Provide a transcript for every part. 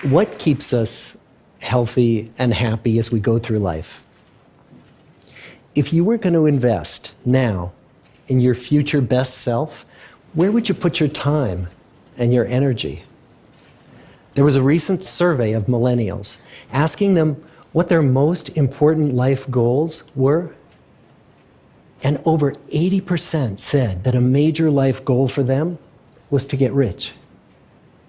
What keeps us healthy and happy as we go through life? If you were going to invest now in your future best self, where would you put your time and your energy? There was a recent survey of millennials asking them what their most important life goals were. And over 80% said that a major life goal for them was to get rich.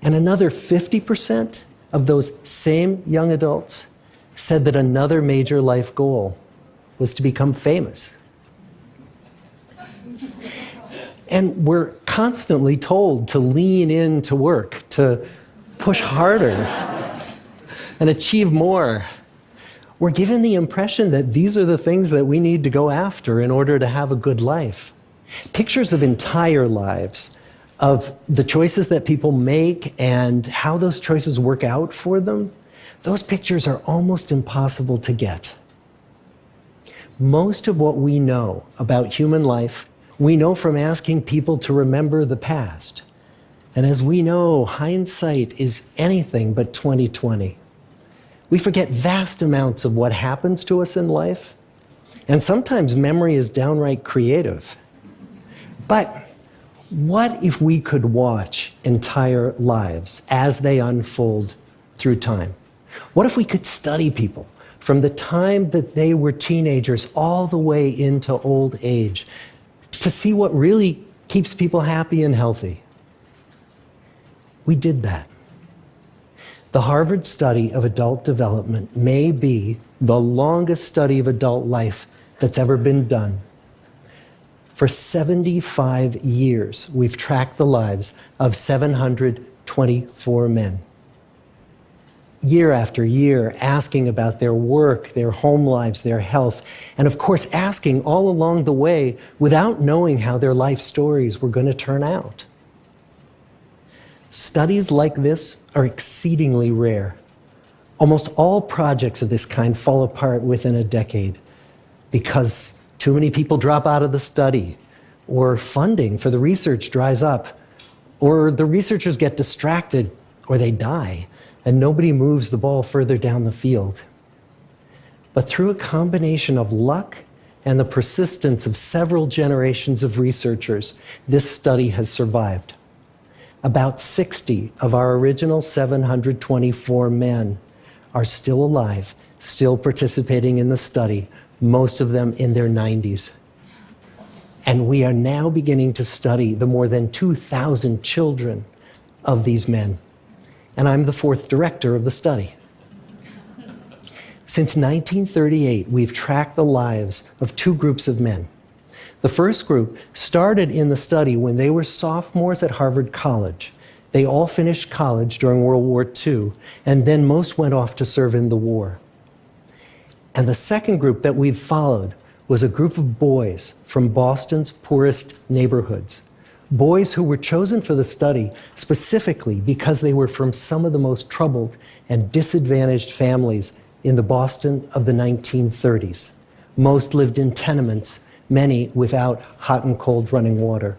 And another 50% of those same young adults said that another major life goal was to become famous. And we're constantly told to lean into work, to push harder and achieve more. We're given the impression that these are the things that we need to go after in order to have a good life. Pictures of entire lives, of the choices that people make and how those choices work out for them, those pictures are almost impossible to get. Most of what we know about human life, we know from asking people to remember the past. And as we know, hindsight is anything but 20/20. We forget vast amounts of what happens to us in life, and sometimes memory is downright creative. But what if we could watch entire lives as they unfold through time? What if we could study people from the time that they were teenagers all the way into old age to see what really keeps people happy and healthy? We did that. The Harvard study of adult development may be the longest study of adult life that's ever been done. For 75 years, we've tracked the lives of 724 men. Year after year, asking about their work, their home lives, their health, and of course, asking all along the way without knowing how their life stories were going to turn out. Studies like this are exceedingly rare. Almost all projects of this kind fall apart within a decade because too many people drop out of the study, or funding for the research dries up, or the researchers get distracted, or they die, and nobody moves the ball further down the field. But through a combination of luck and the persistence of several generations of researchers, this study has survived. About 60 of our original 724 men are still alive, still participating in the study, most of them in their 90s. And we are now beginning to study the more than 2,000 children of these men. And I'm the fourth director of the study. Since 1938, we've tracked the lives of two groups of men. The first group started in the study when they were sophomores at Harvard College. They all finished college during World War II, and then most went off to serve in the war. And the second group that we've followed was a group of boys from Boston's poorest neighborhoods. Boys who were chosen for the study specifically because they were from some of the most troubled and disadvantaged families in the Boston of the 1930s. Most lived in tenements, many without hot and cold running water.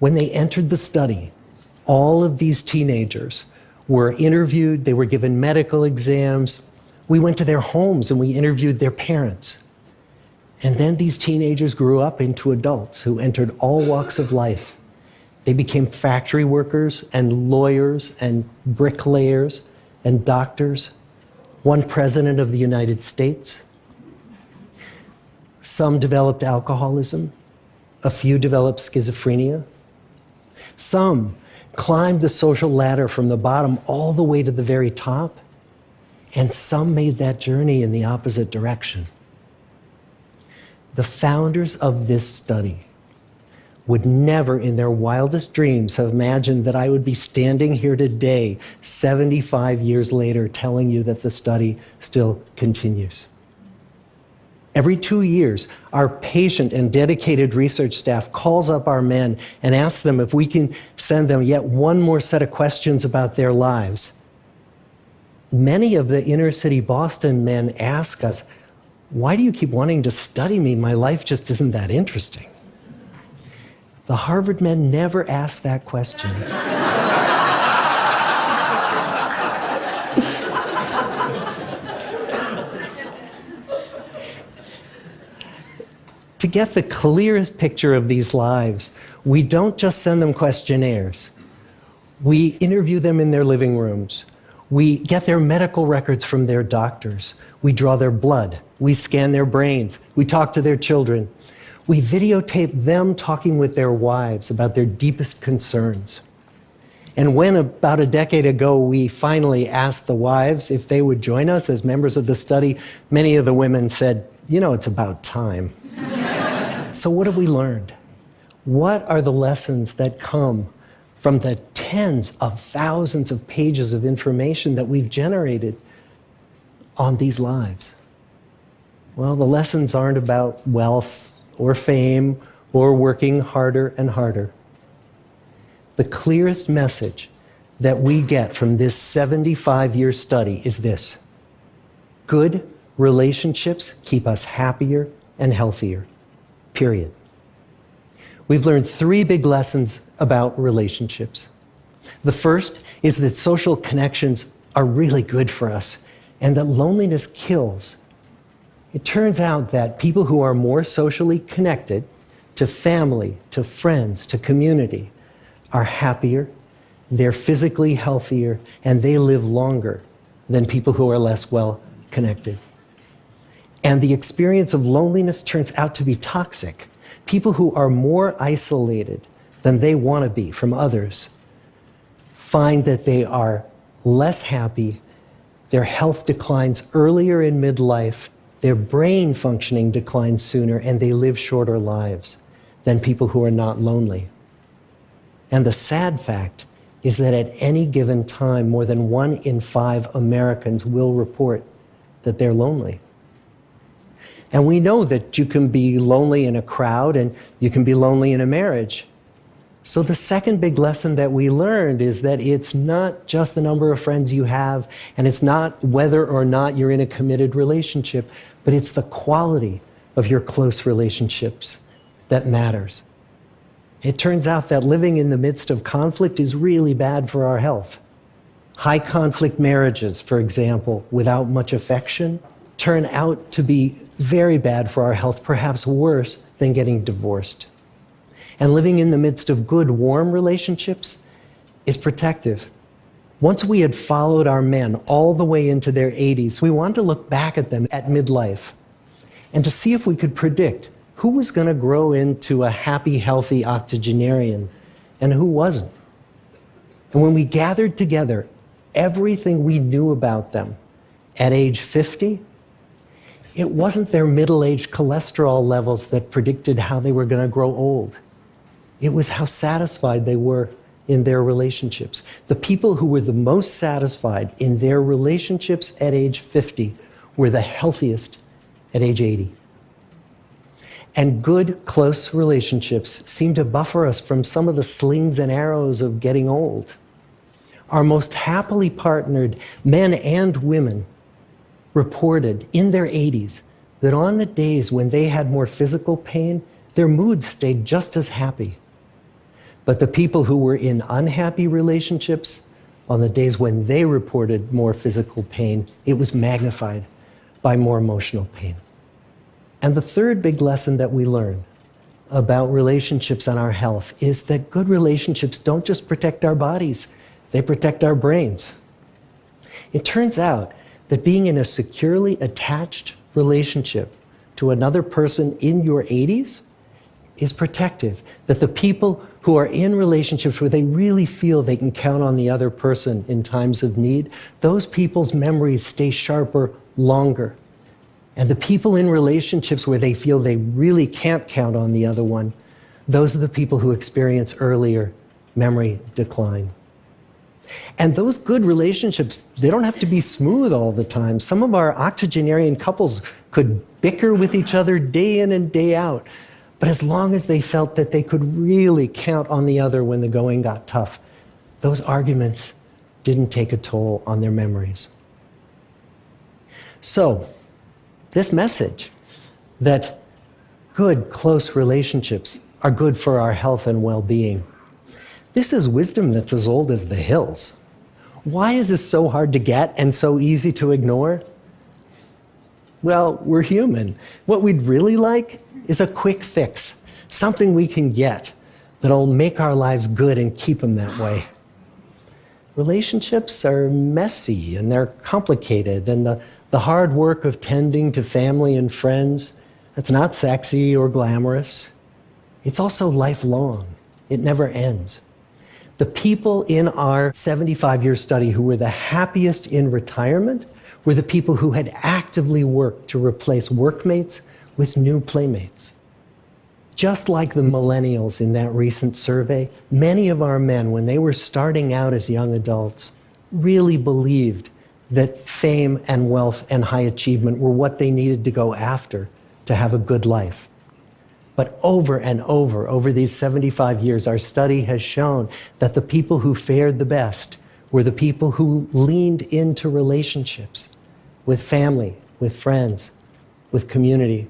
When they entered the study, all of these teenagers were interviewed, they were given medical exams. We went to their homes and we interviewed their parents. And then these teenagers grew up into adults who entered all walks of life. They became factory workers and lawyers and bricklayers and doctors, one president of the United States. Some developed alcoholism, a few developed schizophrenia. Some climbed the social ladder from the bottom all the way to the very top, and some made that journey in the opposite direction. The founders of this study would never in their wildest dreams have imagined that I would be standing here today, 75 years later, telling you that the study still continues. Every 2 years, our patient and dedicated research staff calls up our men and asks them if we can send them yet one more set of questions about their lives. Many of the inner city Boston men ask us, "Why do you keep wanting to study me? My life just isn't that interesting." The Harvard men never asked that question. To get the clearest picture of these lives, we don't just send them questionnaires. We interview them in their living rooms. We get their medical records from their doctors. We draw their blood. We scan their brains. We talk to their children. We videotape them talking with their wives about their deepest concerns. And when, about a decade ago, we finally asked the wives if they would join us as members of the study, many of the women said, "You know, it's about time." So what have we learned? What are the lessons that come from the tens of thousands of pages of information that we've generated on these lives? Well, the lessons aren't about wealth or fame or working harder and harder. The clearest message that we get from this 75-year study is this: good relationships keep us happier and healthier, period. We've learned 3 big lessons about relationships. The first is that social connections are really good for us and that loneliness kills. It turns out that people who are more socially connected to family, to friends, to community, are happier, they're physically healthier, and they live longer than people who are less well connected. And the experience of loneliness turns out to be toxic. People who are more isolated than they want to be from others find that they are less happy, their health declines earlier in midlife, their brain functioning declines sooner, and they live shorter lives than people who are not lonely. And the sad fact is that at any given time, more than 1 in 5 Americans will report that they're lonely. And we know that you can be lonely in a crowd and you can be lonely in a marriage. So the second big lesson that we learned is that it's not just the number of friends you have, and it's not whether or not you're in a committed relationship, but it's the quality of your close relationships that matters. It turns out that living in the midst of conflict is really bad for our health. High conflict marriages, for example, without much affection, turn out to be very bad for our health, perhaps worse than getting divorced. And living in the midst of good, warm relationships is protective. Once we had followed our men all the way into their 80s, we wanted to look back at them at midlife and to see if we could predict who was going to grow into a happy, healthy octogenarian and who wasn't. And when we gathered together everything we knew about them at age 50, it wasn't their middle-aged cholesterol levels that predicted how they were going to grow old. It was how satisfied they were in their relationships. The people who were the most satisfied in their relationships at age 50 were the healthiest at age 80. And good, close relationships seem to buffer us from some of the slings and arrows of getting old. Our most happily partnered men and women reported in their 80s that on the days when they had more physical pain, their moods stayed just as happy. But the people who were in unhappy relationships, on the days when they reported more physical pain, it was magnified by more emotional pain. And the third big lesson that we learn about relationships and our health is that good relationships don't just protect our bodies, they protect our brains. It turns out that being in a securely attached relationship to another person in your 80s is protective. That the people who are in relationships where they really feel they can count on the other person in times of need, those people's memories stay sharper longer. And the people in relationships where they feel they really can't count on the other one, those are the people who experience earlier memory decline. And those good relationships, they don't have to be smooth all the time. Some of our octogenarian couples could bicker with each other day in and day out. But as long as they felt that they could really count on the other when the going got tough, those arguments didn't take a toll on their memories. So, this message that good, close relationships are good for our health and well-being, this is wisdom that's as old as the hills. Why is this so hard to get and so easy to ignore? Well, we're human. What we'd really like is a quick fix, something we can get that'll make our lives good and keep them that way. Relationships are messy and they're complicated, and the hard work of tending to family and friends, that's not sexy or glamorous. It's also lifelong. It never ends. The people in our 75-year study who were the happiest in retirement were the people who had actively worked to replace workmates with new playmates. Just like the millennials in that recent survey, many of our men, when they were starting out as young adults, really believed that fame and wealth and high achievement were what they needed to go after to have a good life. But over and over these 75 years, our study has shown that the people who fared the best were the people who leaned into relationships with family, with friends, with community.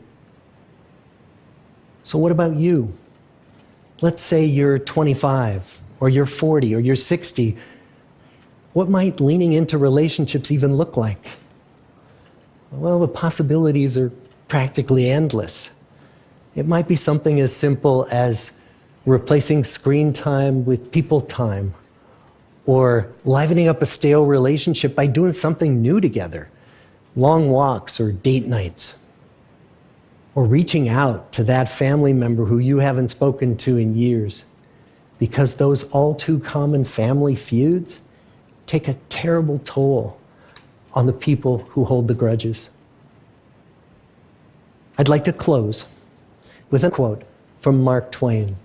So what about you? Let's say you're 25, or you're 40, or you're 60. What might leaning into relationships even look like? Well, the possibilities are practically endless. It might be something as simple as replacing screen time with people time, or livening up a stale relationship by doing something new together, long walks or date nights, or reaching out to that family member who you haven't spoken to in years, because those all too common family feuds take a terrible toll on the people who hold the grudges. I'd like to close with a quote from Mark Twain.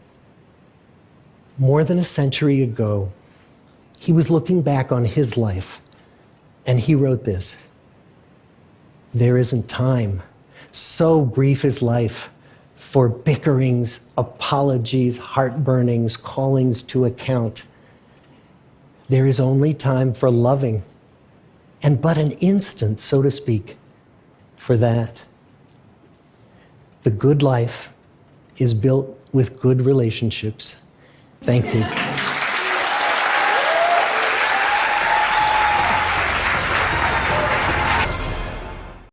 More than a century ago, he was looking back on his life, and he wrote this: "There isn't time, so brief is life, for bickerings, apologies, heartburnings, callings to account. There is only time for loving, and but an instant, so to speak, for that." The good life is built with good relationships. Thank you.